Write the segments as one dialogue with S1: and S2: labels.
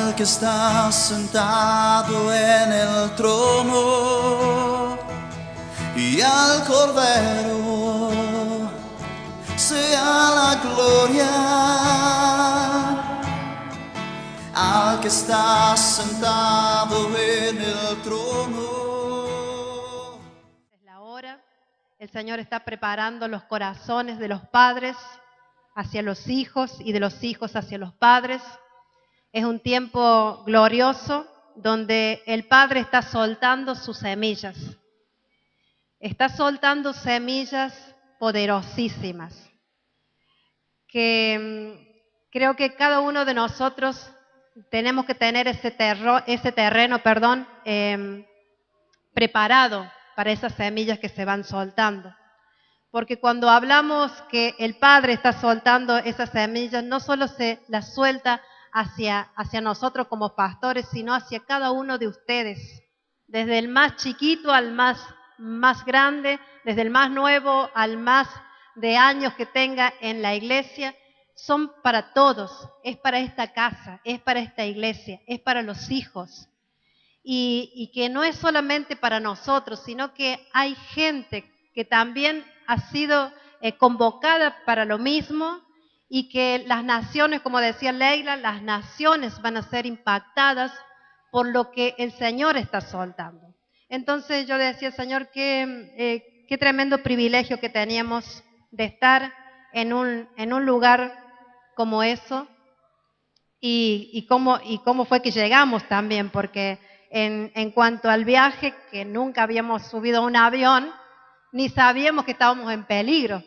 S1: al que está sentado en el trono y al Cordero sea la gloria, al que está sentado en el trono.
S2: Es la hora. El Señor está preparando los corazones de los padres hacia los hijos y de los hijos hacia los padres. Es un tiempo glorioso donde el Padre está soltando sus semillas. Está soltando semillas poderosísimas que creo que cada uno de nosotros tenemos que tener ese terreno, preparado para esas semillas que se van soltando. Porque cuando hablamos que el Padre está soltando esas semillas, no solo se las suelta hacia nosotros como pastores, sino hacia cada uno de ustedes. Desde el más chiquito al más grande, desde el más nuevo al más de años que tenga en la iglesia, son para todos. Es para esta casa, es para esta iglesia, es para los hijos. Y que no es solamente para nosotros, sino que hay gente que también ha sido convocada para lo mismo y que las naciones, como decía Leila, las naciones van a ser impactadas por lo que el Señor está soltando. Entonces yo decía, Señor, qué tremendo privilegio que teníamos de estar en un lugar como eso y cómo fue que llegamos también, porque en cuanto al viaje, que nunca habíamos subido a un avión, ni sabíamos que estábamos en peligro.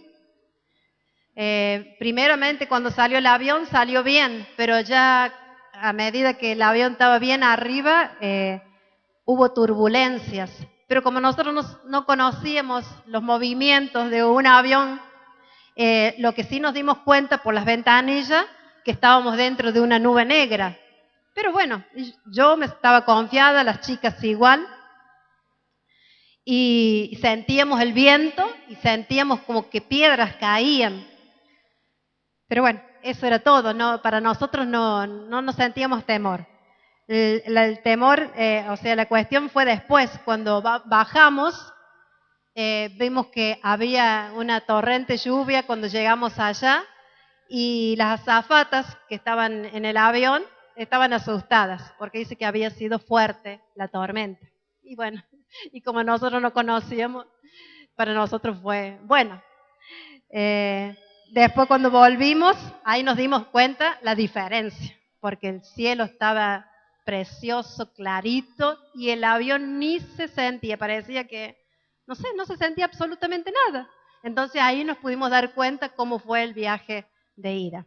S2: Primeramente cuando salió el avión salió bien, pero ya a medida que el avión estaba bien arriba, hubo turbulencias. Pero como nosotros no conocíamos los movimientos de un avión, lo que sí nos dimos cuenta por las ventanillas, que estábamos dentro de una nube negra. Pero bueno, yo me estaba confiada, las chicas igual, y sentíamos el viento y sentíamos como que piedras caían. Pero bueno, eso era todo, no, para nosotros no nos sentíamos temor. El temor, la cuestión fue después, cuando bajamos, vimos que había una torrente lluvia cuando llegamos allá y las azafatas que estaban en el avión estaban asustadas porque dice que había sido fuerte la tormenta. Y bueno, y como nosotros no conocíamos, para nosotros fue bueno. Después cuando volvimos, ahí nos dimos cuenta la diferencia, porque el cielo estaba precioso, clarito, y el avión ni se sentía, parecía que, no sé, no se sentía absolutamente nada. Entonces ahí nos pudimos dar cuenta cómo fue el viaje de ida.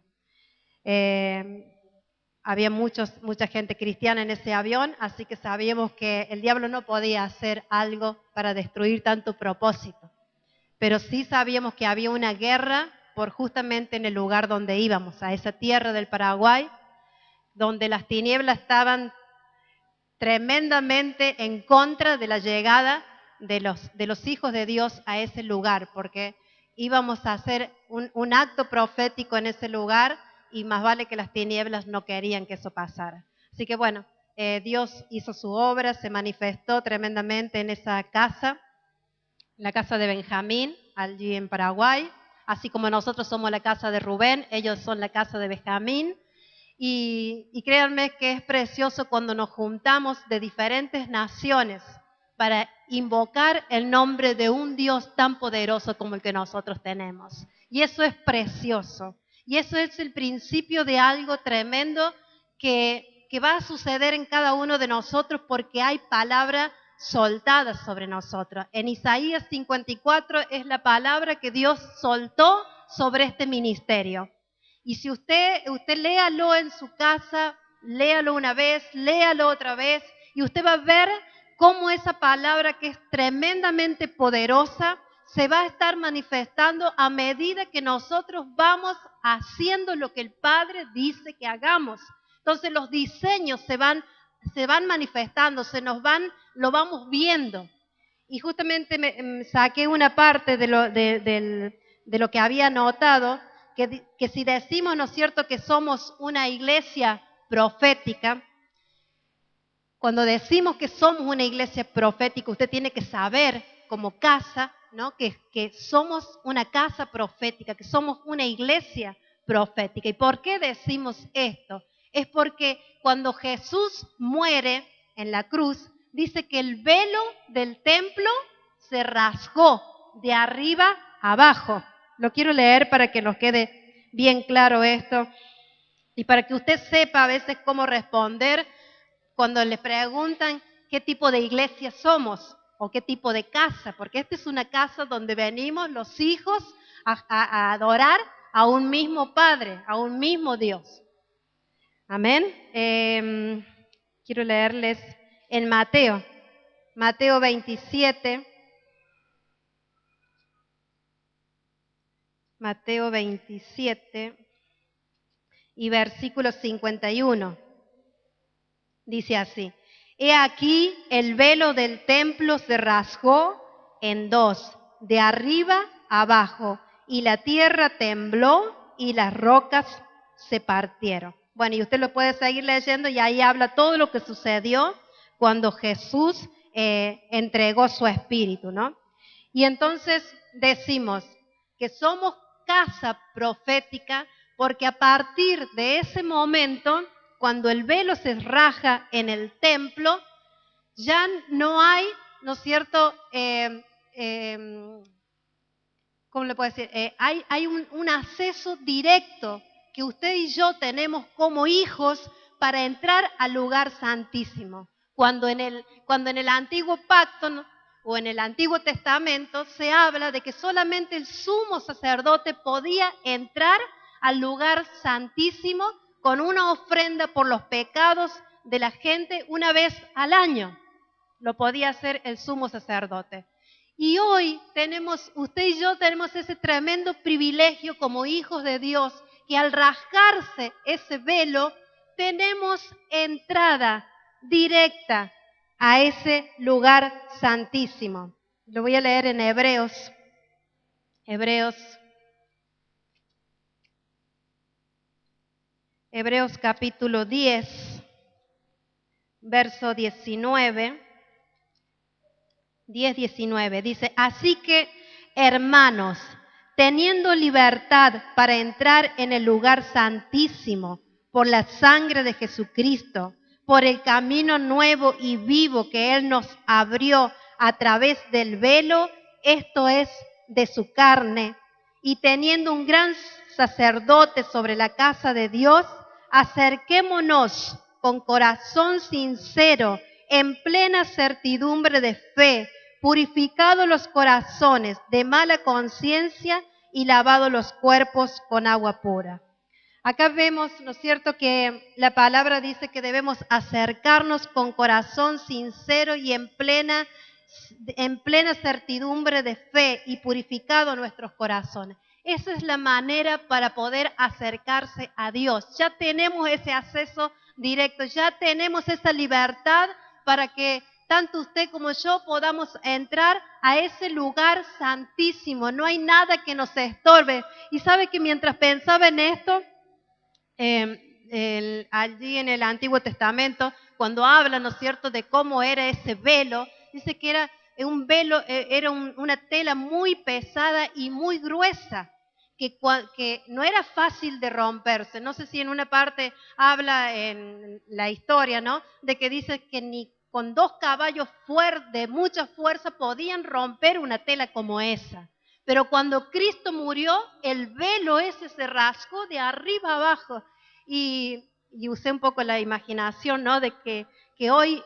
S2: Había mucha gente cristiana en ese avión, así que sabíamos que el diablo no podía hacer algo para destruir tanto propósito. Pero sí sabíamos que había una guerra por justamente en el lugar donde íbamos, a esa tierra del Paraguay, donde las tinieblas estaban tremendamente en contra de la llegada de los hijos de Dios a ese lugar, porque íbamos a hacer un acto profético en ese lugar y más vale que las tinieblas no querían que eso pasara. Así que bueno, Dios hizo su obra, se manifestó tremendamente en esa casa, la casa de Benjamín, allí en Paraguay, así como nosotros somos la casa de Rubén, ellos son la casa de Benjamín. Y créanme que es precioso cuando nos juntamos de diferentes naciones para invocar el nombre de un Dios tan poderoso como el que nosotros tenemos. Y eso es precioso. Y eso es el principio de algo tremendo que va a suceder en cada uno de nosotros porque hay palabra soltada sobre nosotros. En Isaías 54 es la palabra que Dios soltó sobre este ministerio. Y si usted léalo en su casa, léalo una vez, léalo otra vez, y usted va a ver cómo esa palabra que es tremendamente poderosa se va a estar manifestando a medida que nosotros vamos haciendo lo que el Padre dice que hagamos. Entonces los diseños se van manifestando, lo vamos viendo. Y justamente saqué una parte de lo que había notado, que si decimos, ¿no es cierto?, que somos una iglesia profética, cuando decimos que somos una iglesia profética, usted tiene que saber como casa, ¿no? Que somos una casa profética, que somos una iglesia profética. ¿Y por qué decimos esto? Es porque cuando Jesús muere en la cruz, dice que el velo del templo se rasgó de arriba a abajo. Lo quiero leer para que nos quede bien claro esto y para que usted sepa a veces cómo responder cuando le preguntan qué tipo de iglesia somos o qué tipo de casa, porque esta es una casa donde venimos los hijos a adorar a un mismo Padre, a un mismo Dios. Amén. Quiero leerles en Mateo 27. Mateo 27 y versículo 51. Dice así: He aquí el velo del templo se rasgó en dos, de arriba a abajo, y la tierra tembló y las rocas se partieron. Bueno, y usted lo puede seguir leyendo y ahí habla todo lo que sucedió cuando Jesús entregó su espíritu, ¿no? Y entonces decimos que somos casa profética porque a partir de ese momento, cuando el velo se raja en el templo, ya no hay, ¿no es cierto? ¿Cómo le puedo decir? Hay un acceso directo que usted y yo tenemos como hijos para entrar al lugar santísimo. Cuando en el antiguo pacto, ¿no?, o en el Antiguo Testamento se habla de que solamente el sumo sacerdote podía entrar al lugar santísimo con una ofrenda por los pecados de la gente una vez al año. Lo podía hacer el sumo sacerdote. Y hoy usted y yo tenemos ese tremendo privilegio como hijos de Dios, que al rasgarse ese velo, tenemos entrada directa a ese lugar santísimo. Lo voy a leer en Hebreos capítulo 10, verso 19. 10:19 dice: Así que, hermanos, teniendo libertad para entrar en el lugar santísimo por la sangre de Jesucristo, por el camino nuevo y vivo que Él nos abrió a través del velo, esto es, de su carne, y teniendo un gran sacerdote sobre la casa de Dios, acerquémonos con corazón sincero, en plena certidumbre de fe, purificados los corazones de mala conciencia y lavados los cuerpos con agua pura. Acá vemos, ¿no es cierto?, que la palabra dice que debemos acercarnos con corazón sincero y en plena certidumbre de fe y purificados nuestros corazones. Esa es la manera para poder acercarse a Dios. Ya tenemos ese acceso directo, ya tenemos esa libertad para que tanto usted como yo podamos entrar a ese lugar santísimo. No hay nada que nos estorbe. Y sabe que mientras pensaba en esto, allí en el Antiguo Testamento, cuando habla, ¿no es cierto?, de cómo era ese velo, dice que era un velo, era una tela muy pesada y muy gruesa, que no era fácil de romperse. No sé si en una parte habla en la historia, ¿no?, de que dice que ni con 2 caballos de mucha fuerza podían romper una tela como esa. Pero cuando Cristo murió, el velo ese se rasgó de arriba a abajo. Y usé un poco la imaginación, ¿no?, de que hoy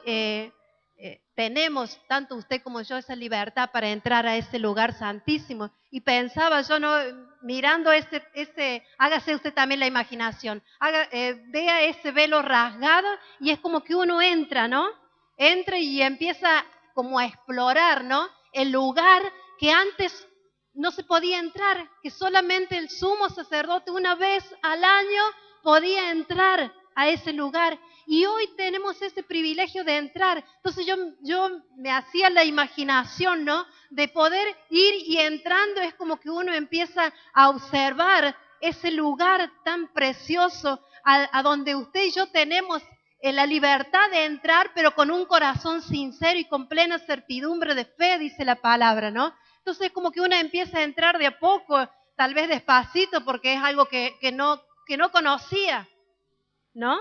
S2: tenemos, tanto usted como yo, esa libertad para entrar a ese lugar santísimo. Y pensaba yo, ¿no?, mirando hágase usted también la imaginación, vea ese velo rasgado y es como que uno entra, ¿no? Entra y empieza como a explorar, ¿no?, el lugar que antes no se podía entrar, que solamente el sumo sacerdote una vez al año podía entrar a ese lugar. Y hoy tenemos ese privilegio de entrar. Entonces yo me hacía la imaginación, ¿no?, de poder ir y entrando es como que uno empieza a observar ese lugar tan precioso a donde usted y yo tenemos la libertad de entrar, pero con un corazón sincero y con plena certidumbre de fe, dice la palabra, ¿no? Entonces como que uno empieza a entrar de a poco, tal vez despacito, porque es algo que no conocía, ¿no?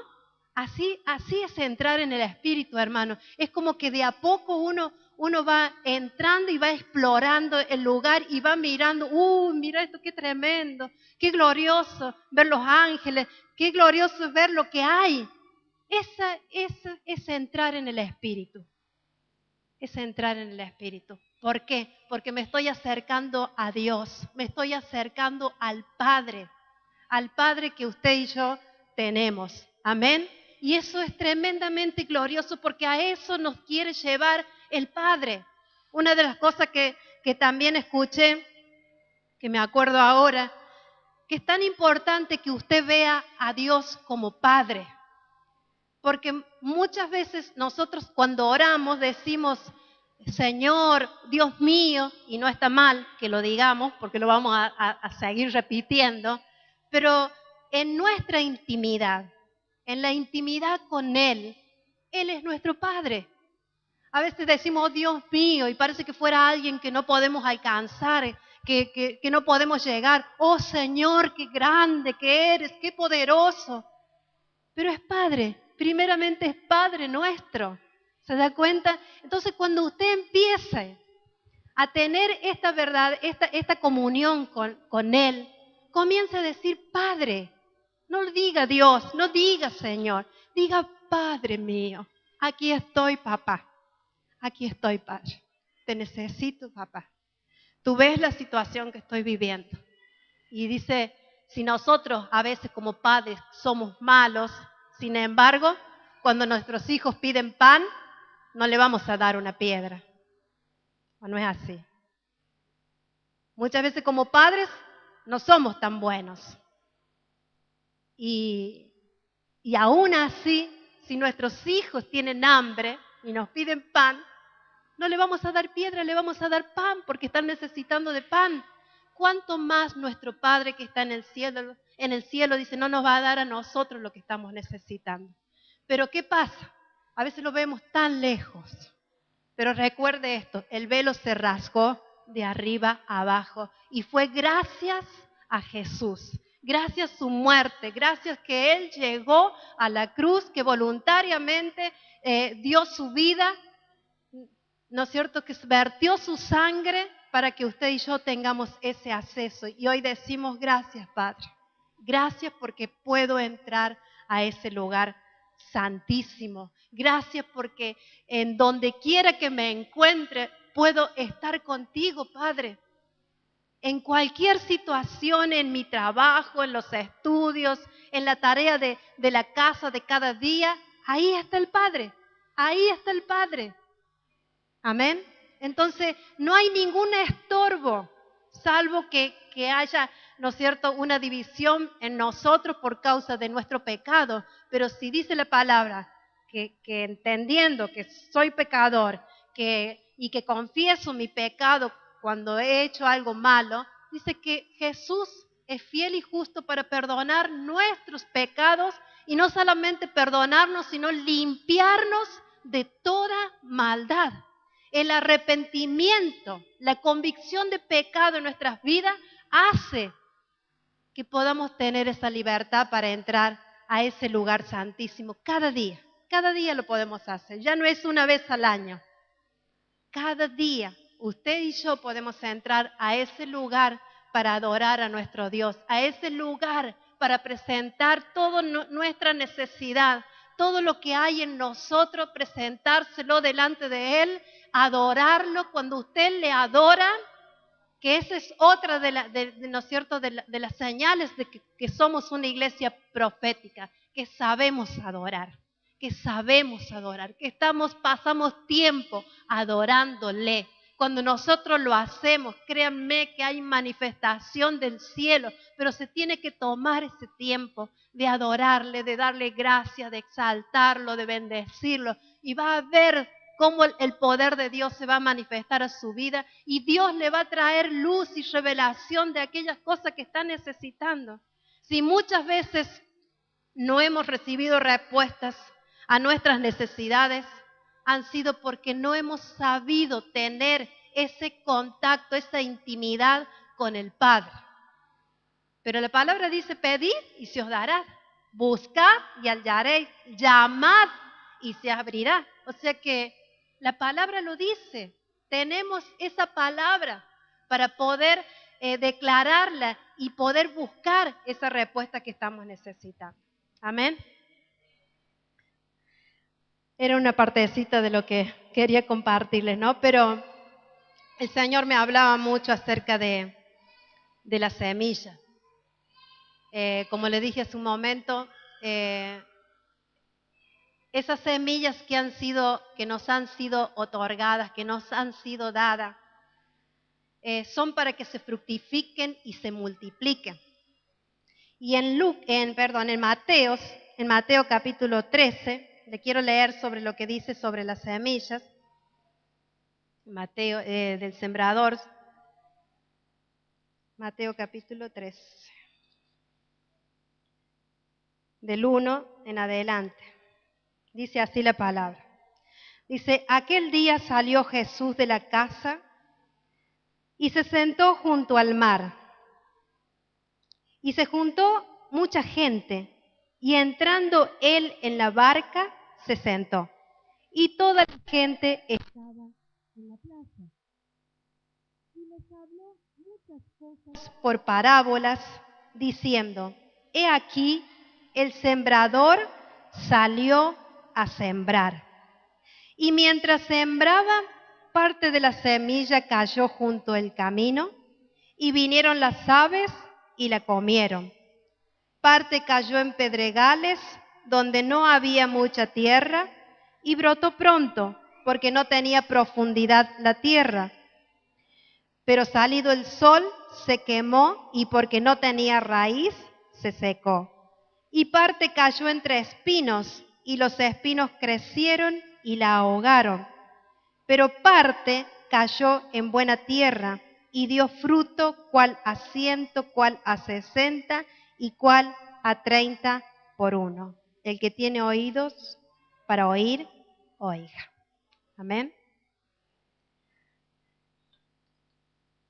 S2: Así es entrar en el Espíritu, hermano. Es como que de a poco uno va entrando y va explorando el lugar y va mirando, mira esto, qué tremendo, qué glorioso ver los ángeles, qué glorioso es ver lo que hay. Esa es entrar en el Espíritu. Es entrar en el Espíritu. ¿Por qué? Porque me estoy acercando a Dios, me estoy acercando al Padre que usted y yo tenemos. Amén. Y eso es tremendamente glorioso porque a eso nos quiere llevar el Padre. Una de las cosas que también escuché, que me acuerdo ahora, que es tan importante que usted vea a Dios como Padre. Porque muchas veces nosotros cuando oramos decimos, Señor, Dios mío, y no está mal que lo digamos porque lo vamos a seguir repitiendo, pero en nuestra intimidad, en la intimidad con Él es nuestro Padre. A veces decimos, oh Dios mío, y parece que fuera alguien que no podemos alcanzar, que no podemos llegar. Oh Señor, qué grande que eres, qué poderoso. Pero es Padre, primeramente es Padre nuestro. ¿Se da cuenta? Entonces cuando usted empiece a tener esta verdad, esta comunión con Él, comienza a decir Padre. No diga Dios, no diga Señor, diga Padre mío. Aquí estoy, papá. Aquí estoy, Padre. Te necesito, papá. Tú ves la situación que estoy viviendo. Y dice, si nosotros a veces como padres somos malos, sin embargo, cuando nuestros hijos piden pan, no le vamos a dar una piedra. ¿O no es así? Muchas veces como padres no somos tan buenos. Y aún así, si nuestros hijos tienen hambre y nos piden pan, no le vamos a dar piedra, le vamos a dar pan porque están necesitando de pan. ¿Cuánto más nuestro Padre que está en el cielo dice, no nos va a dar a nosotros lo que estamos necesitando? Pero ¿qué pasa? A veces lo vemos tan lejos. Pero recuerde esto, el velo se rasgó de arriba a abajo y fue gracias a Jesús, gracias a su muerte, gracias que Él llegó a la cruz, que voluntariamente dio su vida, ¿no es cierto? Que vertió su sangre para que usted y yo tengamos ese acceso. Y hoy decimos gracias, Padre. Gracias porque puedo entrar a ese lugar santísimo. Gracias porque en donde quiera que me encuentre, puedo estar contigo, Padre. En cualquier situación, en mi trabajo, en los estudios, en la tarea de la casa de cada día, ahí está el Padre. Ahí está el Padre. Amén. Entonces, no hay ningún estorbo, salvo que haya, ¿no es cierto?, una división en nosotros por causa de nuestro pecado. Pero si dice la palabra que entendiendo que soy pecador y que confieso mi pecado cuando he hecho algo malo, dice que Jesús es fiel y justo para perdonar nuestros pecados y no solamente perdonarnos, sino limpiarnos de toda maldad. El arrepentimiento, la convicción de pecado en nuestras vidas hace que podamos tener esa libertad para entrar a ese lugar santísimo cada día lo podemos hacer, ya no es una vez al año, cada día usted y yo podemos entrar a ese lugar para adorar a nuestro Dios, a ese lugar para presentar toda nuestra necesidad, todo lo que hay en nosotros, presentárselo delante de Él, adorarlo. Cuando usted le adora, que esa es otra ¿no es cierto?, de las señales de que somos una iglesia profética, que sabemos adorar, que pasamos tiempo adorándole. Cuando nosotros lo hacemos, créanme que hay manifestación del cielo, pero se tiene que tomar ese tiempo de adorarle, de darle gracias, de exaltarlo, de bendecirlo, y va a ver cómo el poder de Dios se va a manifestar a su vida y Dios le va a traer luz y revelación de aquellas cosas que está necesitando. Si muchas veces no hemos recibido respuestas a nuestras necesidades, han sido porque no hemos sabido tener ese contacto, esa intimidad con el Padre. Pero la palabra dice, pedid y se os dará, buscad y hallaréis, llamad y se abrirá. O sea que la palabra lo dice, tenemos esa palabra para poder declararla y poder buscar esa respuesta que estamos necesitando. Amén. Era una partecita de lo que quería compartirles, ¿no? Pero el Señor me hablaba mucho acerca de la semilla. Como le dije hace un momento, esas semillas que nos han sido otorgadas, que nos han sido dadas, son para que se fructifiquen y se multipliquen. Y en Mateo capítulo 13, le quiero leer sobre lo que dice sobre las semillas. Mateo del sembrador. Mateo capítulo 13. Del 1 en adelante. Dice así la palabra. Dice, aquel día salió Jesús de la casa y se sentó junto al mar. Y se juntó mucha gente, y entrando él en la barca, se sentó. Y toda la gente estaba en la plaza. Y les habló muchas cosas por parábolas, diciendo, he aquí, el sembrador salió a sembrar. Y mientras sembraba, parte de la semilla cayó junto al camino, y vinieron las aves y la comieron. Parte cayó en pedregales, donde no había mucha tierra, y brotó pronto, porque no tenía profundidad la tierra. Pero salido el sol, se quemó, y porque no tenía raíz, se secó. Y parte cayó entre espinos, y los espinos crecieron y la ahogaron. Pero parte cayó en buena tierra, y dio fruto, cual a 100, cual a 60, y cual a 30 por uno. El que tiene oídos para oír, oiga. Amén.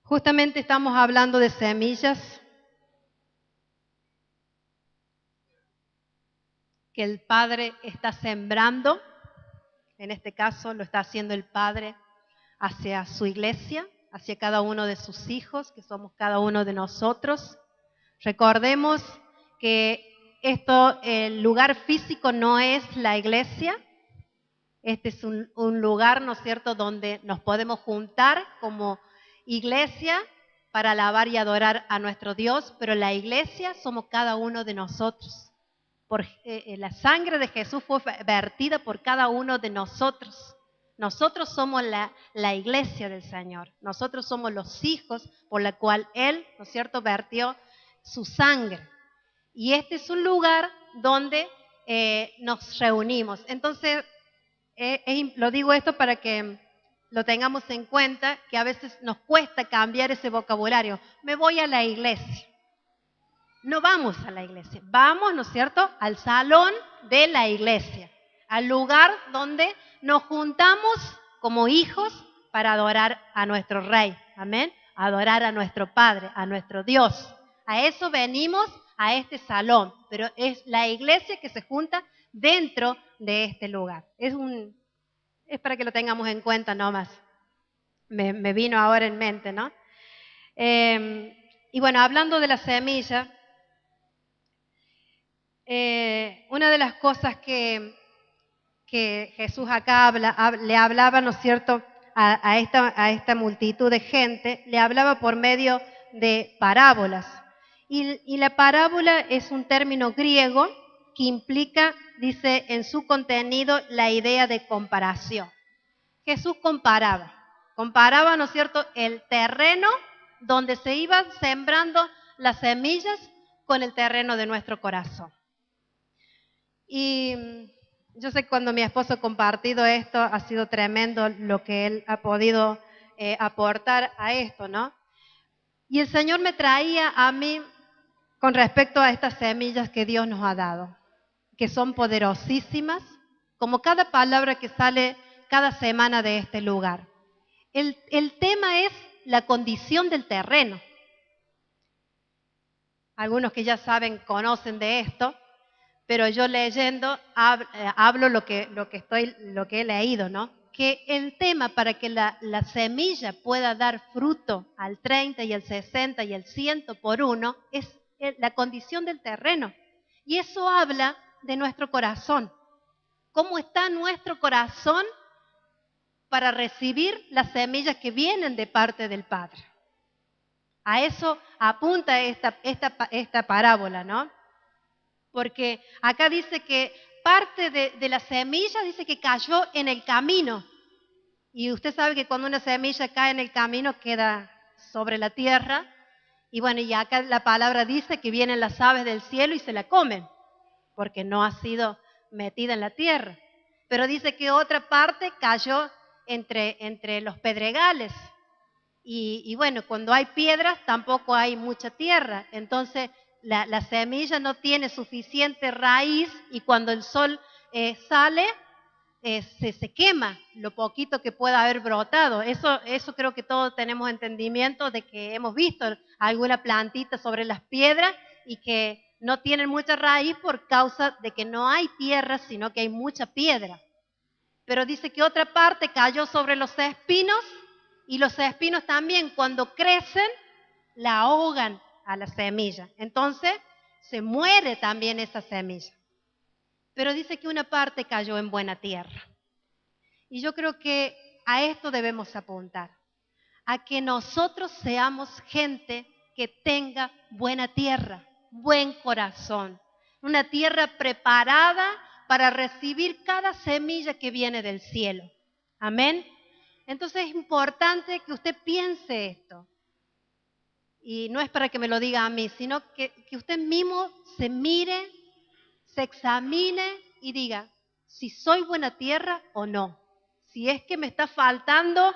S2: Justamente estamos hablando de semillas que el Padre está sembrando. En este caso lo está haciendo el Padre hacia su iglesia, hacia cada uno de sus hijos, que somos cada uno de nosotros. Recordemos que el lugar físico no es la iglesia. Este es un lugar, ¿no es cierto?, donde nos podemos juntar como iglesia para alabar y adorar a nuestro Dios, pero la iglesia somos cada uno de nosotros. La sangre de Jesús fue vertida por cada uno de nosotros. Nosotros somos la iglesia del Señor. Nosotros somos los hijos por la cual Él, ¿no es cierto?, vertió su sangre. Y este es un lugar donde nos reunimos. Entonces, lo digo esto para que lo tengamos en cuenta, que a veces nos cuesta cambiar ese vocabulario. Me voy a la iglesia. No vamos a la iglesia, vamos, ¿no es cierto?, al salón de la iglesia, al lugar donde nos juntamos como hijos para adorar a nuestro Rey, amén, adorar a nuestro Padre, a nuestro Dios. A eso venimos, a este salón, pero es la iglesia que se junta dentro de este lugar. Es para que lo tengamos en cuenta nomás. Me vino ahora en mente, ¿no? Y bueno, hablando de la semilla, una de las cosas que Jesús acá le hablaba, ¿no es cierto?, a esta multitud de gente, le hablaba por medio de parábolas. Y la parábola es un término griego que implica, dice en su contenido, la idea de comparación. Jesús comparaba, ¿no es cierto?, el terreno donde se iban sembrando las semillas con el terreno de nuestro corazón. Y yo sé que cuando mi esposo ha compartido esto, ha sido tremendo lo que él ha podido aportar a esto, ¿no? Y el Señor me traía a mí con respecto a estas semillas que Dios nos ha dado, que son poderosísimas, como cada palabra que sale cada semana de este lugar. El tema es la condición del terreno. Algunos que ya saben, conocen de esto, pero yo leyendo hablo lo que he leído, ¿no? Que el tema para que la semilla pueda dar fruto al 30 y al 60 y al 100 por uno es la condición del terreno. Y eso habla de nuestro corazón. ¿Cómo está nuestro corazón para recibir las semillas que vienen de parte del Padre? A eso apunta esta parábola, ¿no? Porque acá dice que parte de la semilla dice que cayó en el camino. Y usted sabe que cuando una semilla cae en el camino queda sobre la tierra. Y bueno, y acá la palabra dice que vienen las aves del cielo y se la comen, porque no ha sido metida en la tierra. Pero dice que otra parte cayó entre los pedregales. Y bueno, cuando hay piedras tampoco hay mucha tierra. Entonces la semilla no tiene suficiente raíz y cuando el sol sale, se quema lo poquito que pueda haber brotado. Eso creo que todos tenemos entendimiento de que hemos visto alguna plantita sobre las piedras y que no tienen mucha raíz por causa de que no hay tierra, sino que hay mucha piedra. Pero dice que otra parte cayó sobre los espinos y los espinos también cuando crecen la ahogan a la semilla. Entonces se muere también esa semilla. Pero dice que una parte cayó en buena tierra. Y yo creo que a esto debemos apuntar, a que nosotros seamos gente que tenga buena tierra, buen corazón, una tierra preparada para recibir cada semilla que viene del cielo. Amén. Entonces es importante que usted piense esto. Y no es para que me lo diga a mí, sino que usted mismo se mire, se examine y diga si soy buena tierra o no. Si es que me está faltando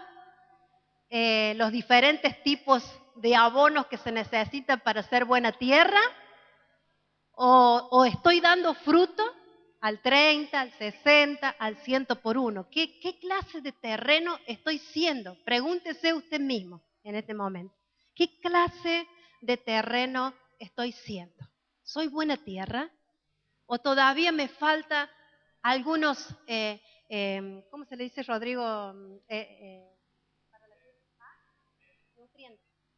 S2: los diferentes tipos de abonos que se necesitan para ser buena tierra, o estoy dando fruto al 30, al 60, al 100 por uno. ¿Qué clase de terreno estoy siendo? Pregúntese usted mismo en este momento. ¿Qué clase de terreno estoy siendo? ¿Soy buena tierra? ¿O todavía me falta algunos, ¿cómo se le dice, Rodrigo?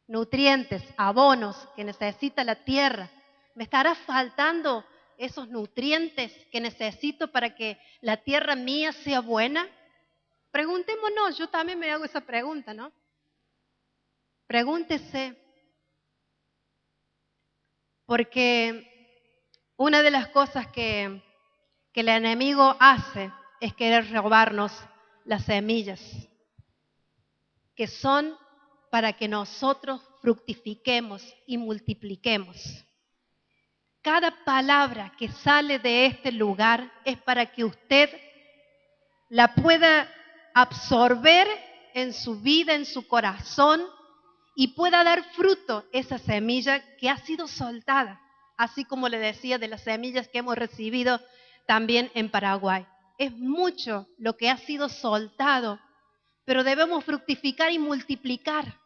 S2: Nutrientes, abonos que necesita la tierra. ¿Me estará faltando esos nutrientes que necesito para que la tierra mía sea buena? Preguntémonos, yo también me hago esa pregunta, ¿no? Pregúntese, porque una de las cosas que el enemigo hace es querer robarnos las semillas, que son para que nosotros fructifiquemos y multipliquemos. Cada palabra que sale de este lugar es para que usted la pueda absorber en su vida, en su corazón, y pueda dar fruto esa semilla que ha sido soltada, así como le decía de las semillas que hemos recibido también en Paraguay. Es mucho lo que ha sido soltado, pero debemos fructificar y multiplicar.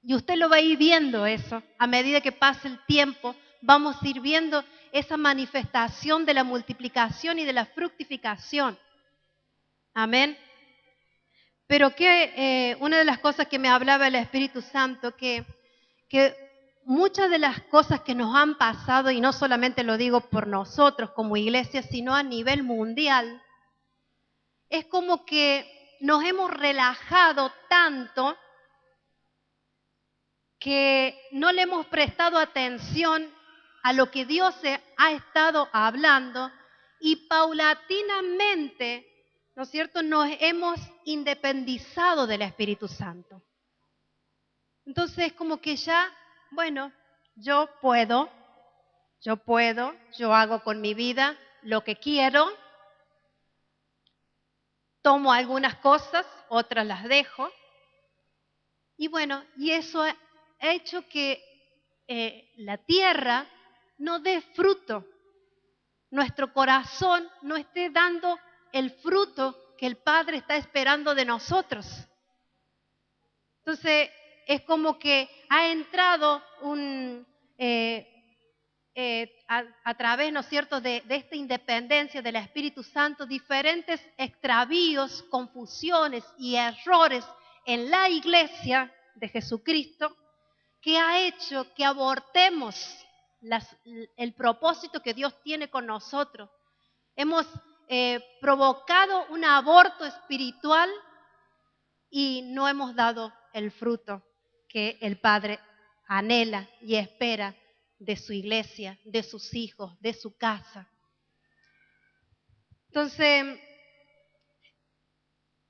S2: Y usted lo va a ir viendo eso. A medida que pase el tiempo, vamos a ir viendo esa manifestación de la multiplicación y de la fructificación. Amén. Pero una de las cosas que me hablaba el Espíritu Santo, que muchas de las cosas que nos han pasado, y no solamente lo digo por nosotros como iglesia, sino a nivel mundial, es como que nos hemos relajado tanto que no le hemos prestado atención a lo que Dios ha estado hablando y paulatinamente, ¿no es cierto?, nos hemos independizado del Espíritu Santo. Entonces, como que ya, bueno, yo hago con mi vida lo que quiero, tomo algunas cosas, otras las dejo, y bueno, y eso ha hecho que la tierra no dé fruto, nuestro corazón no esté dando el fruto que el Padre está esperando de nosotros. Entonces, es como que ha entrado a través, ¿no es cierto?, de esta independencia del Espíritu Santo, diferentes extravíos, confusiones y errores en la iglesia de Jesucristo, que ha hecho que abortemos el propósito que Dios tiene con nosotros. Hemos provocado un aborto espiritual y no hemos dado el fruto que el Padre anhela y espera de su iglesia, de sus hijos, de su casa. Entonces,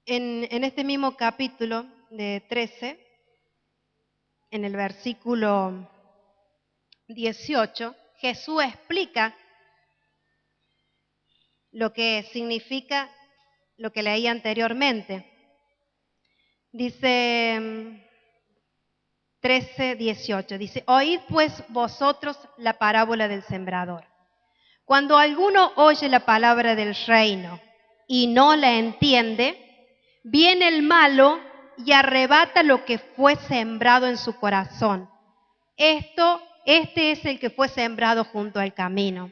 S2: en este mismo capítulo de 13, en el versículo 18, Jesús explica lo que significa lo que leí anteriormente. Dice 13, 18, dice, oíd pues vosotros la parábola del sembrador. Cuando alguno oye la palabra del reino y no la entiende, viene el malo y arrebata lo que fue sembrado en su corazón. Este es el que fue sembrado junto al camino.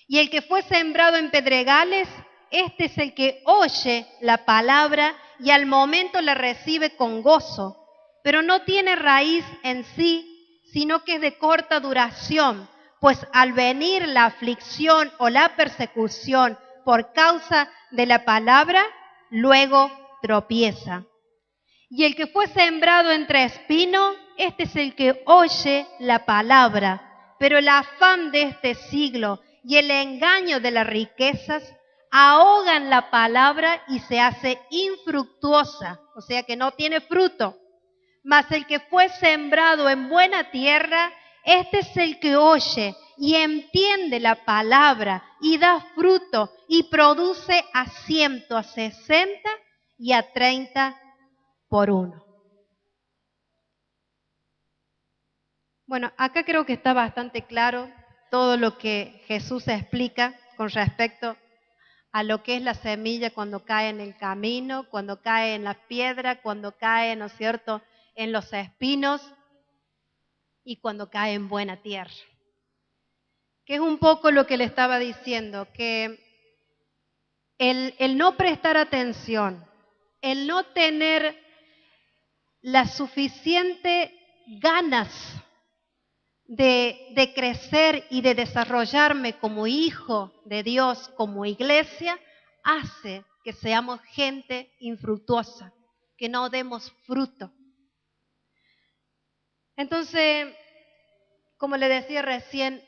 S2: Y el que fue sembrado en pedregales, este es el que oye la palabra y al momento la recibe con gozo, pero no tiene raíz en sí, sino que es de corta duración, pues al venir la aflicción o la persecución por causa de la palabra, luego tropieza. Y el que fue sembrado entre espinos, este es el que oye la palabra, pero el afán de este siglo y el engaño de las riquezas ahogan la palabra y se hace infructuosa, o sea que no tiene fruto. Mas el que fue sembrado en buena tierra, este es el que oye y entiende la palabra y da fruto y produce a 100, a 60 y a 30 por uno. Bueno, acá creo que está bastante claro todo lo que Jesús explica con respecto a lo que es la semilla cuando cae en el camino, cuando cae en la piedra, cuando cae, ¿no es cierto?, en los espinos y cuando cae en buena tierra. Que es un poco lo que le estaba diciendo, que el no prestar atención, el no tener las suficientes ganas de crecer y de desarrollarme como hijo de Dios, como iglesia, hace que seamos gente infructuosa, que no demos fruto. Entonces, como le decía recién,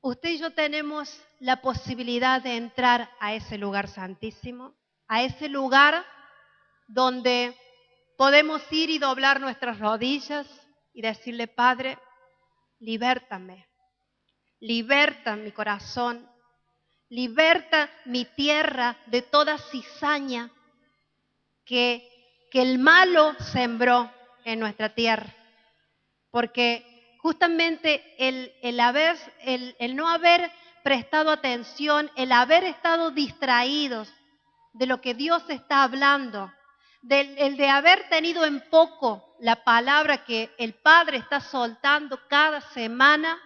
S2: usted y yo tenemos la posibilidad de entrar a ese lugar santísimo, a ese lugar donde podemos ir y doblar nuestras rodillas y decirle, Padre, libértame, liberta mi corazón, liberta mi tierra de toda cizaña que el malo sembró en nuestra tierra. Porque justamente el no haber prestado atención, el haber estado distraídos de lo que Dios está hablando, el de haber tenido en poco la palabra que el Padre está soltando cada semana,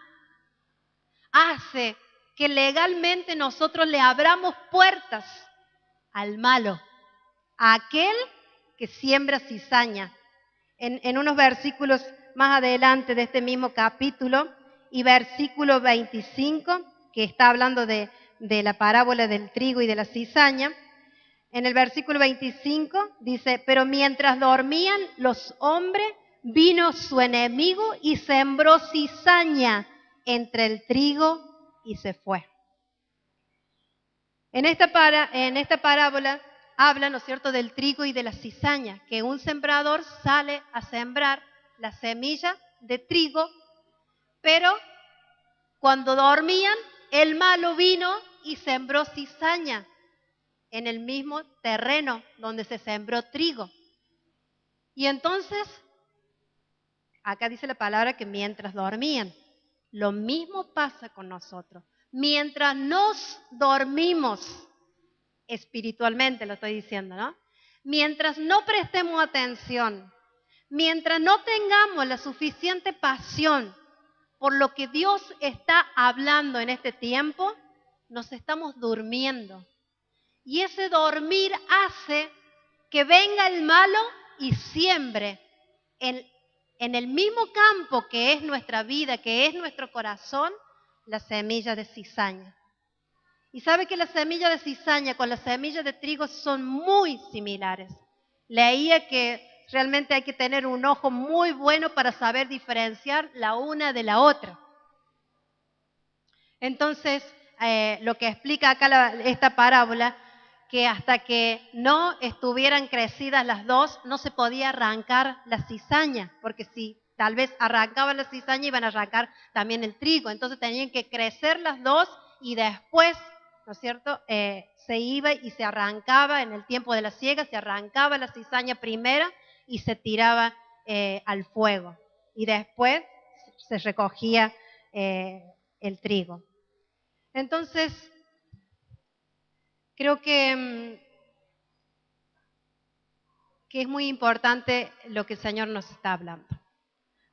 S2: hace que legalmente nosotros le abramos puertas al malo, a aquel que siembra cizaña. En unos versículos más adelante de este mismo capítulo y versículo 25, que está hablando de la parábola del trigo y de la cizaña, en el versículo 25 dice, pero mientras dormían los hombres, vino su enemigo y sembró cizaña entre el trigo y se fue. En esta parábola habla, ¿no es cierto?, del trigo y de la cizaña, que un sembrador sale a sembrar la semilla de trigo, pero cuando dormían, el malo vino y sembró cizaña en el mismo terreno donde se sembró trigo. Y entonces, acá dice la palabra que mientras dormían, lo mismo pasa con nosotros. Mientras nos dormimos, espiritualmente lo estoy diciendo, ¿no? Mientras no prestemos atención, mientras no tengamos la suficiente pasión por lo que Dios está hablando en este tiempo, nos estamos durmiendo. Y ese dormir hace que venga el malo y siembre en el mismo campo que es nuestra vida, que es nuestro corazón, la semilla de cizaña. Y sabe que la semilla de cizaña con la semilla de trigo son muy similares. Leía que realmente hay que tener un ojo muy bueno para saber diferenciar la una de la otra. Entonces, lo que explica acá esta parábola, que hasta que no estuvieran crecidas las dos, no se podía arrancar la cizaña, porque si tal vez arrancaban la cizaña iban a arrancar también el trigo. Entonces tenían que crecer las dos y después, ¿no es cierto?, se iba y se arrancaba en el tiempo de la siega, se arrancaba la cizaña primera y se tiraba al fuego. Y después se recogía el trigo. Entonces, creo que es muy importante lo que el Señor nos está hablando.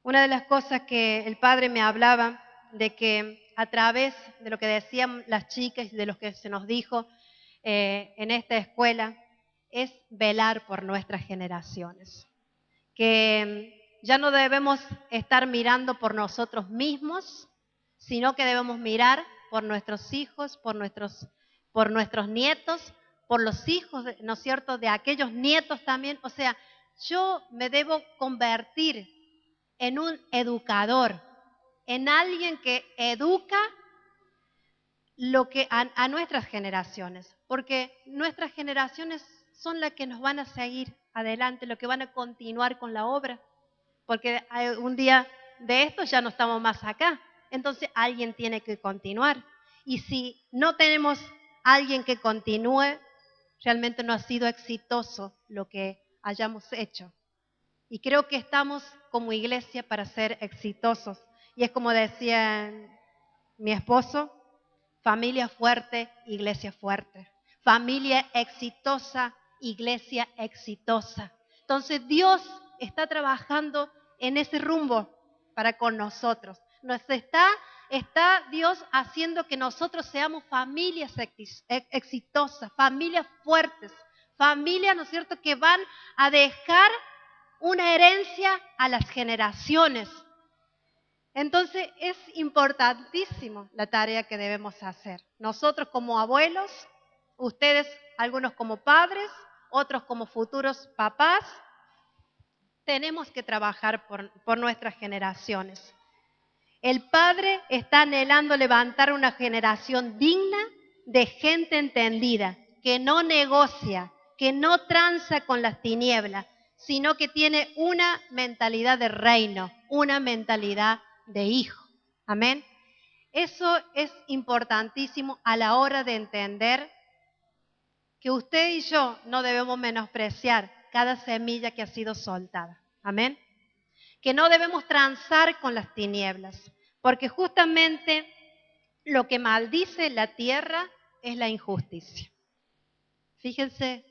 S2: Una de las cosas que el Padre me hablaba, de que a través de lo que decían las chicas y de lo que se nos dijo en esta escuela, es velar por nuestras generaciones. Que ya no debemos estar mirando por nosotros mismos, sino que debemos mirar por nuestros hijos, por nuestros nietos, por los hijos, ¿no es cierto?, de aquellos nietos también. O sea, yo me debo convertir en un educador, en alguien que educa lo que a nuestras generaciones, porque nuestras generaciones son las que nos van a seguir adelante, lo que van a continuar con la obra, porque un día de esto ya no estamos más acá, entonces alguien tiene que continuar. Y si no tenemos alguien que continúe, realmente no ha sido exitoso lo que hayamos hecho. Y creo que estamos como iglesia para ser exitosos. Y es como decía mi esposo, familia fuerte, iglesia fuerte. Familia exitosa, iglesia exitosa. Entonces Dios está trabajando en ese rumbo para con nosotros. Nos está Dios haciendo que nosotros seamos familias exitosas, familias fuertes, familias, ¿no es cierto?, que van a dejar una herencia a las generaciones. Entonces es importantísimo la tarea que debemos hacer. Nosotros como abuelos, ustedes algunos como padres, otros como futuros papás, tenemos que trabajar por nuestras generaciones. El Padre está anhelando levantar una generación digna de gente entendida, que no negocia, que no tranza con las tinieblas, sino que tiene una mentalidad de reino, una mentalidad de hijo. Amén. Eso es importantísimo a la hora de entender que usted y yo no debemos menospreciar cada semilla que ha sido soltada. Amén. Que no debemos transar con las tinieblas, porque justamente lo que maldice la tierra es la injusticia. Fíjense,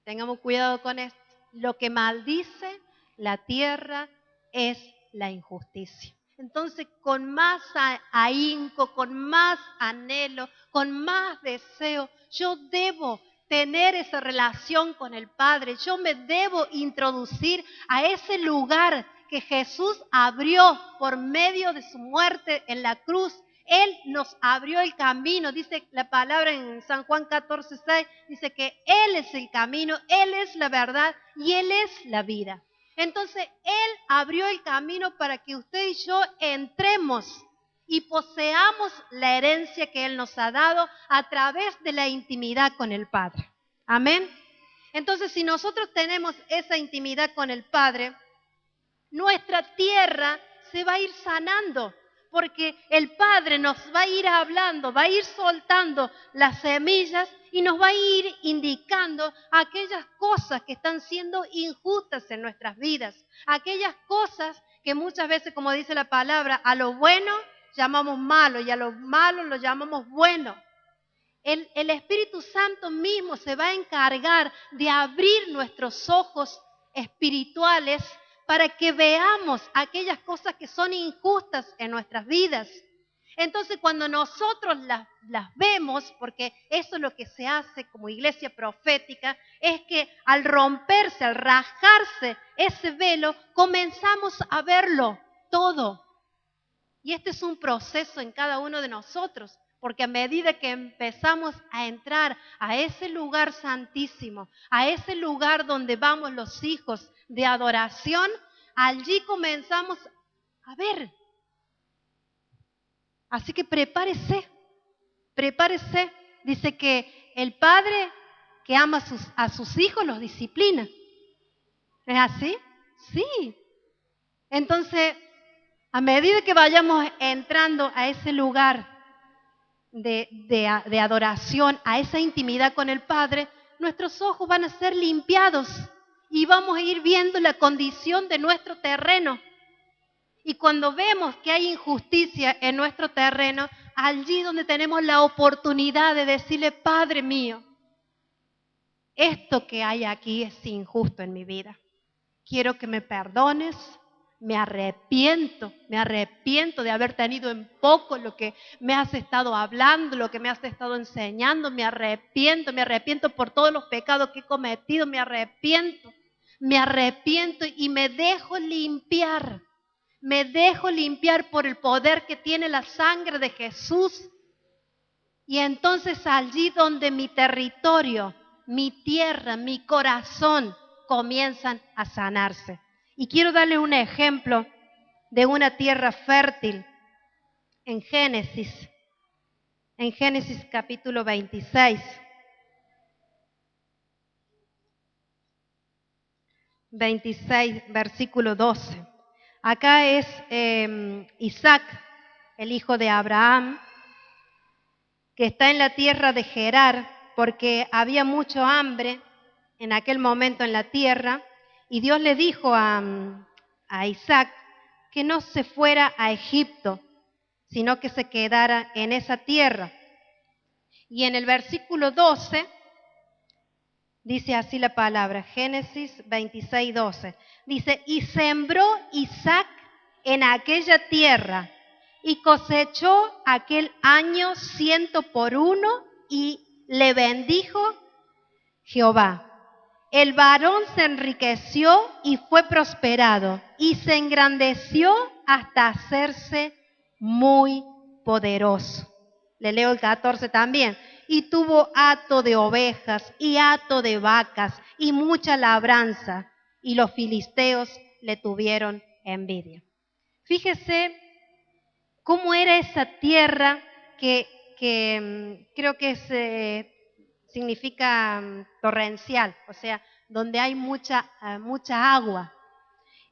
S2: tengamos cuidado con esto. Lo que maldice la tierra es la injusticia. Entonces, con más ahínco, con más anhelo, con más deseo, yo debo tener esa relación con el Padre. Yo me debo introducir a ese lugar que Jesús abrió por medio de su muerte en la cruz. Él nos abrió el camino, dice la palabra en San Juan 14:6, dice que Él es el camino, Él es la verdad y Él es la vida. Entonces, Él abrió el camino para que usted y yo entremos y poseamos la herencia que Él nos ha dado a través de la intimidad con el Padre. Amén. Entonces, si nosotros tenemos esa intimidad con el Padre, nuestra tierra se va a ir sanando, porque el Padre nos va a ir hablando, va a ir soltando las semillas y nos va a ir indicando aquellas cosas que están siendo injustas en nuestras vidas, aquellas cosas que muchas veces, como dice la palabra, a lo bueno llamamos malo y a lo malo lo llamamos bueno. el Espíritu Santo mismo se va a encargar de abrir nuestros ojos espirituales para que veamos aquellas cosas que son injustas en nuestras vidas. Entonces, cuando nosotros las vemos, porque eso es lo que se hace como iglesia profética, es que al romperse, al rasgarse ese velo, comenzamos a verlo todo. Y este es un proceso en cada uno de nosotros, porque a medida que empezamos a entrar a ese lugar santísimo, a ese lugar donde vamos los hijos de adoración, allí comenzamos a ver. Así que prepárese. Dice que el padre que ama a sus hijos los disciplina. ¿Es así? Sí. Entonces, a medida que vayamos entrando a ese lugar de adoración, a esa intimidad con el Padre, nuestros ojos van a ser limpiados y vamos a ir viendo la condición de nuestro terreno. Y cuando vemos que hay injusticia en nuestro terreno, allí donde tenemos la oportunidad de decirle, Padre mío, esto que hay aquí es injusto en mi vida. Quiero que me perdones. Me arrepiento de haber tenido en poco lo que me has estado hablando, lo que me has estado enseñando. Me arrepiento por todos los pecados que he cometido. Me arrepiento y me dejo limpiar. Me dejo limpiar por el poder que tiene la sangre de Jesús. Y entonces allí donde mi territorio, mi tierra, mi corazón comienzan a sanarse. Y quiero darle un ejemplo de una tierra fértil en Génesis capítulo 26. 26, versículo 12. Acá es Isaac, el hijo de Abraham, que está en la tierra de Gerar, porque había mucho hambre en aquel momento en la tierra, y Dios le dijo a Isaac que no se fuera a Egipto, sino que se quedara en esa tierra. Y en el versículo 12 dice así la palabra, Génesis 26, 12. Dice, y sembró Isaac en aquella tierra y cosechó aquel año 100 por 1 y le bendijo Jehová. El varón se enriqueció y fue prosperado y se engrandeció hasta hacerse muy poderoso. Le leo el 14 también. Y tuvo hato de ovejas y hato de vacas y mucha labranza, y los filisteos le tuvieron envidia. Fíjese cómo era esa tierra que creo que significa torrencial, o sea, donde hay mucha agua.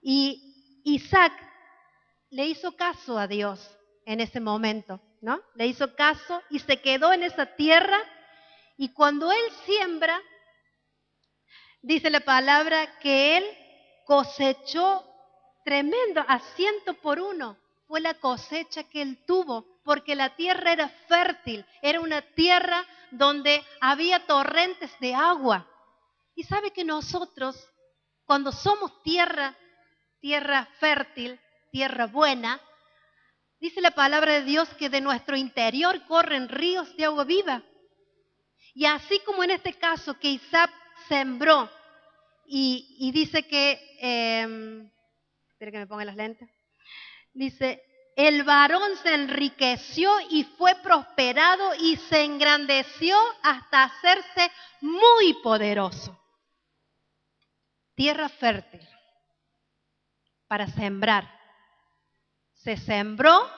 S2: Y Isaac le hizo caso a Dios en ese momento, ¿no? Le hizo caso y se quedó en esa tierra, y cuando él siembra, dice la palabra que él cosechó tremendo, a 100 por 1 fue la cosecha que él tuvo, porque la tierra era fértil, era una tierra donde había torrentes de agua. Y sabe que nosotros, cuando somos tierra fértil, tierra buena, dice la palabra de Dios que de nuestro interior corren ríos de agua viva. Y así como en este caso que Isaac sembró y dice que, espera que me ponga las lentes, dice, el varón se enriqueció y fue prosperado y se engrandeció hasta hacerse muy poderoso. Tierra fértil para sembrar. Se sembró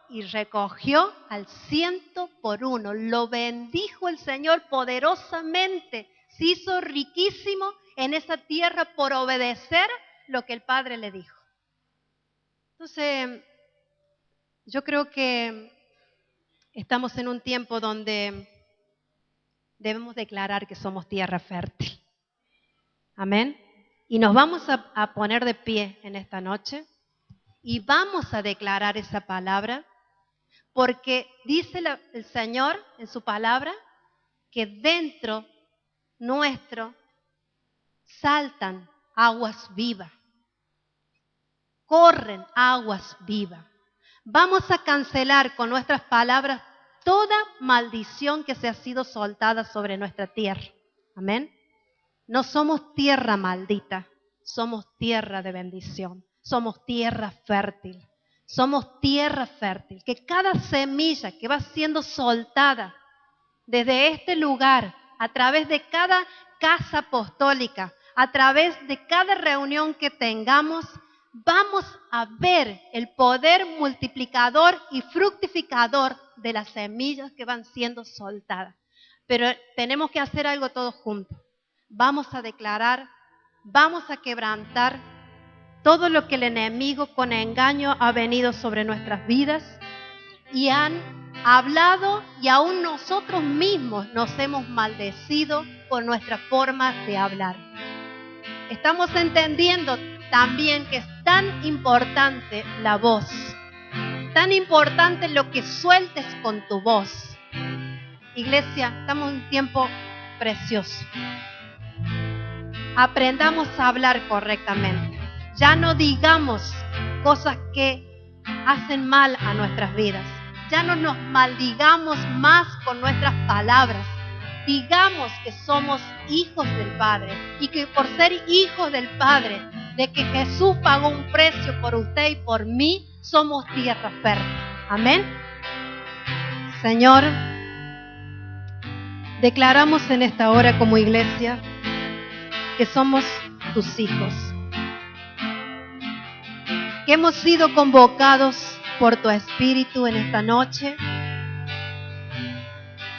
S2: y recogió al 100 por 1. Lo bendijo el Señor poderosamente. Se hizo riquísimo en esa tierra por obedecer lo que el Padre le dijo. Entonces, yo creo que estamos en un tiempo donde debemos declarar que somos tierra fértil. Amén. Y nos vamos a poner de pie en esta noche y vamos a declarar esa palabra, porque dice el Señor en su palabra que dentro nuestro saltan aguas vivas, corren aguas vivas. Vamos a cancelar con nuestras palabras toda maldición que se ha sido soltada sobre nuestra tierra. Amén. No somos tierra maldita, somos tierra de bendición, somos tierra fértil. Somos tierra fértil, que cada semilla que va siendo soltada desde este lugar, a través de cada casa apostólica, a través de cada reunión que tengamos, vamos a ver el poder multiplicador y fructificador de las semillas que van siendo soltadas. Pero tenemos que hacer algo todos juntos. Vamos a declarar, vamos a quebrantar todo lo que el enemigo con engaño ha venido sobre nuestras vidas y han hablado, y aún nosotros mismos nos hemos maldecido por nuestra forma de hablar. Estamos entendiendo también que es tan importante la voz, tan importante lo que sueltes con tu voz. Iglesia, estamos en un tiempo precioso. Aprendamos a hablar correctamente. Ya no digamos cosas que hacen mal a nuestras vidas. Ya no nos maldigamos más con nuestras palabras. Digamos que somos hijos del Padre y que por ser hijos del Padre, de que Jesús pagó un precio por usted y por mí, somos tierra fértil. Amén. Señor, declaramos en esta hora como iglesia que somos tus hijos, que hemos sido convocados por tu Espíritu en esta noche,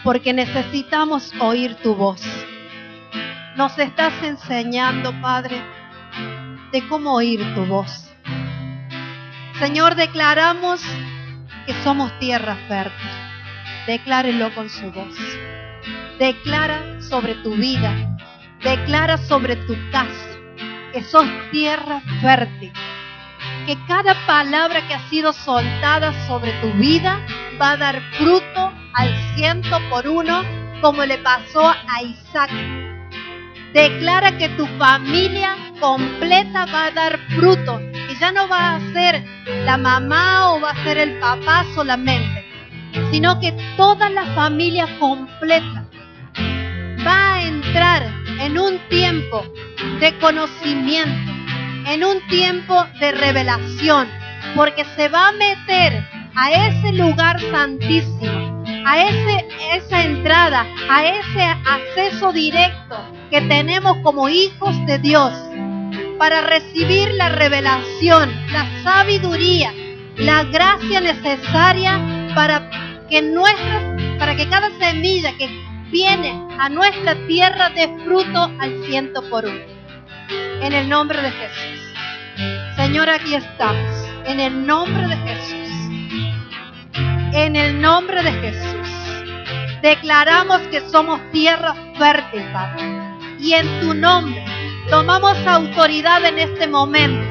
S2: porque necesitamos oír tu voz. Nos estás enseñando, Padre, de cómo oír tu voz. Señor, declaramos que somos tierra fértil. Declárelo con su voz. Declara sobre tu vida, declara sobre tu casa, que sos tierra fértil. Que cada palabra que ha sido soltada sobre tu vida va a dar fruto al 100%, como le pasó a Isaac. Declara que tu familia completa va a dar fruto, y ya no va a ser la mamá o va a ser el papá solamente, sino que toda la familia completa va a entrar en un tiempo de conocimiento, en un tiempo de revelación, porque se va a meter a ese lugar santísimo, a esa entrada, a ese acceso directo que tenemos como hijos de Dios, para recibir la revelación, la sabiduría, la gracia necesaria para que cada semilla que viene a nuestra tierra dé fruto al 100%. En el nombre de Jesús. Señor, aquí estamos. En el nombre de Jesús. En el nombre de Jesús. Declaramos que somos tierra fértil, Padre. Y en tu nombre tomamos autoridad en este momento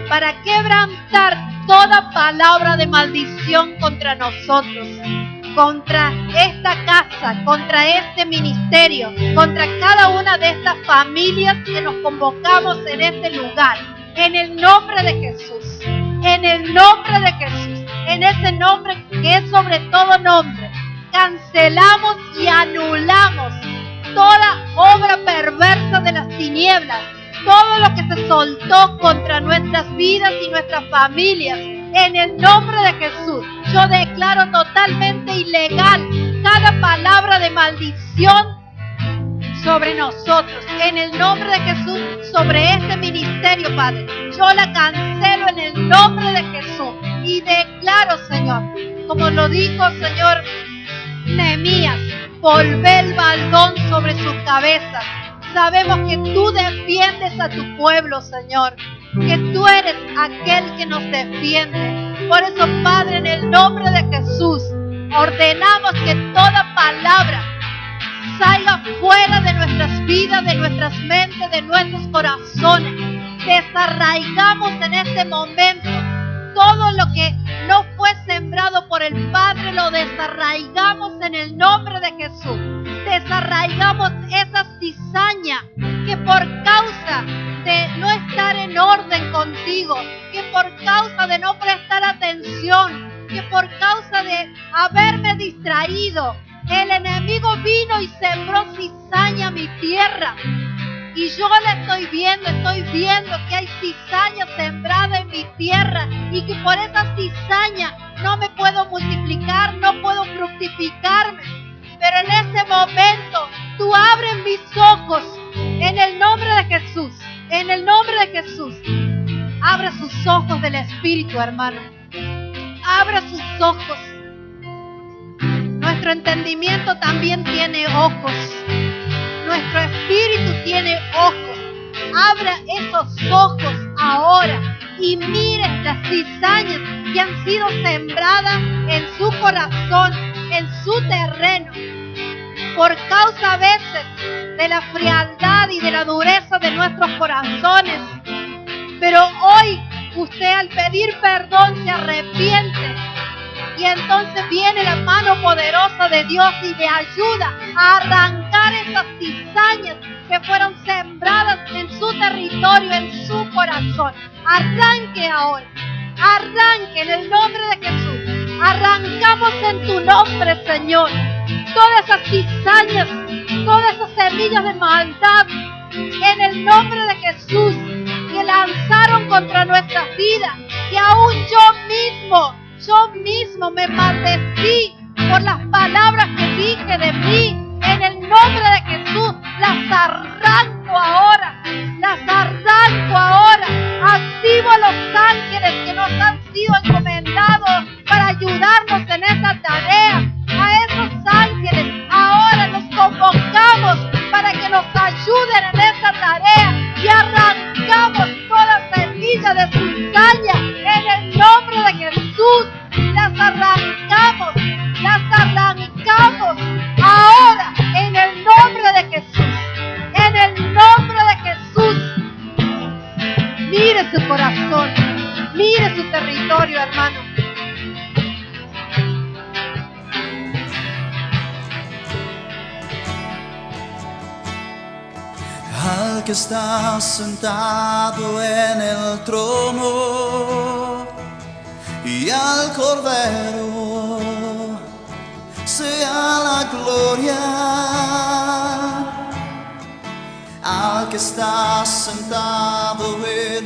S2: para quebrantar toda palabra de maldición contra nosotros, contra esta casa, contra este ministerio, contra cada una de estas familias que nos convocamos en este lugar. En el nombre de Jesús, en el nombre de Jesús, en ese nombre que es sobre todo nombre, cancelamos y anulamos toda obra perversa de las tinieblas, todo lo que se soltó contra nuestras vidas y nuestras familias. En el nombre de Jesús, yo declaro totalmente ilegal cada palabra de maldición sobre nosotros. En el nombre de Jesús, sobre este ministerio, Padre, yo la cancelo en el nombre de Jesús. Y declaro, Señor, como lo dijo, Señor, Nehemías, volvé el baldón sobre sus cabezas. Sabemos que tú defiendes a tu pueblo, Señor, que tú eres aquel que nos defiende. Por eso, Padre, en el nombre de Jesús, ordenamos que toda palabra salga fuera de nuestras vidas, de nuestras mentes, de nuestros corazones. Desarraigamos en este momento todo lo que no fue sembrado por el Padre Padre, lo desarraigamos en el nombre de Jesús. Desarraigamos esa cizaña que por causa de no estar en orden contigo, que por causa de no prestar atención, que por causa de haberme distraído, el enemigo vino y sembró cizaña a mi tierra. Y yo la estoy viendo que hay cizaña sembrada en mi tierra y que por esa cizaña no me puedo multiplicar, no puedo fructificarme. Pero en ese momento tú abres mis ojos en el nombre de Jesús, en el nombre de Jesús. Abre sus ojos del Espíritu, hermano. Abre sus ojos. Nuestro entendimiento también tiene ojos. Nuestro espíritu tiene ojos. Abra esos ojos ahora y mire las cizañas que han sido sembradas en su corazón, en su terreno, por causa a veces de la frialdad y de la dureza de nuestros corazones. Pero hoy usted, al pedir perdón, se arrepiente. Y entonces viene la mano poderosa de Dios y le ayuda a arrancar esas cizañas que fueron sembradas en su territorio, en su corazón. Arranque ahora. Arranque en el nombre de Jesús. Arrancamos en tu nombre, Señor, todas esas cizañas, todas esas semillas de maldad, en el nombre de Jesús, que lanzaron contra nuestras vidas, que aún yo mismo me maldecí por las palabras que dije de mí. En el nombre de Jesús las arranco ahora, activo a los ángeles que nos han sido encomendados para ayudarnos en esta tarea. A esos ángeles ahora los convocamos para que nos ayuden en esta tarea y arrancamos toda semilla de cizaña en el nombre de Jesús. Las arrancamos ahora en el nombre de Jesús, en el nombre de Jesús. Mire su corazón, mire su territorio, hermano.
S1: Al que está sentado en el trono y al Cordero sea la gloria. Al que está sentado en